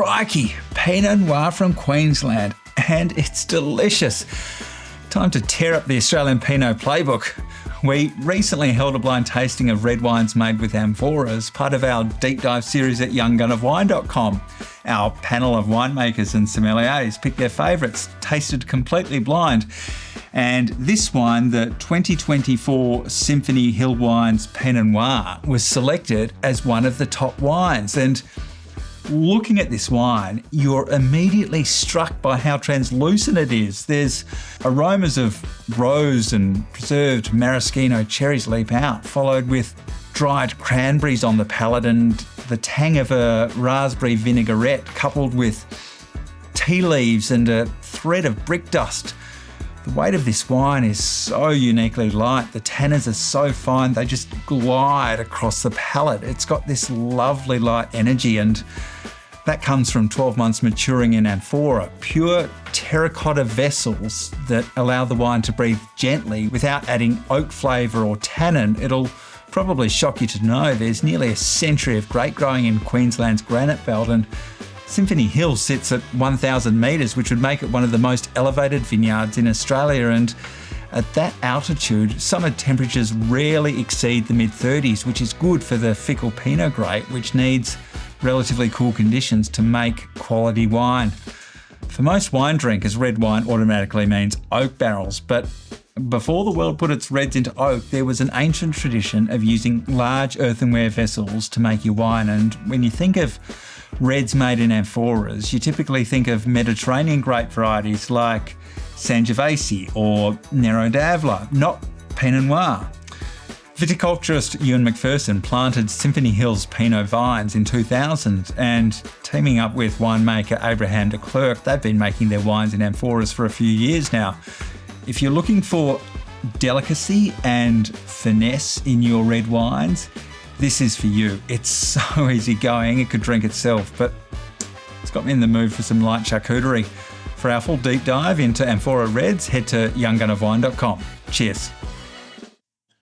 Crikey, Pinot Noir from Queensland, and it's delicious. Time to tear up the Australian Pinot playbook. We recently held a blind tasting of red wines made with amphoras, part of our deep dive series at younggunofwine.com. Our panel of winemakers and sommeliers picked their favourites, tasted completely blind. And this wine, the 2024 Symphony Hill Wines Pinot Noir, was selected as one of the top wines. And looking at this wine, you're immediately struck by how translucent it is. There's aromas of rose and preserved maraschino cherries leap out, followed with dried cranberries on the palate and the tang of a raspberry vinaigrette coupled with tea leaves and a thread of brick dust. The weight of this wine is so uniquely light. The tannins are so fine, they just glide across the palate. It's got this lovely light energy, and that comes from 12 months maturing in amphora, pure terracotta vessels that allow the wine to breathe gently without adding oak flavour or tannin. It'll probably shock you to know there's nearly a century of grape growing in Queensland's Granite belt, and Symphony Hill sits at 1,000 metres, which would make it one of the most elevated vineyards in Australia. And at that altitude, summer temperatures rarely exceed the mid-30s, which is good for the fickle Pinot grape, which needs relatively cool conditions to make quality wine. For most wine drinkers, red wine automatically means oak barrels, but before the world put its reds into oak, there was an ancient tradition of using large earthenware vessels to make your wine. And when you think of reds made in amphoras, you typically think of Mediterranean grape varieties like Sangiovese or Nero d'Avola, not Pinot Noir. Viticulturist Ewen Macpherson planted Symphony Hill's Pinot vines in 2000, and teaming up with winemaker Abraham de Klerk, they've been making their wines in amphoras for a few years now. If you're looking for delicacy and finesse in your red wines, this is for you. It's so easy going, it could drink itself, but it's got me in the mood for some light charcuterie. For our full deep dive into Amphora Reds, head to younggunofwine.com. Cheers.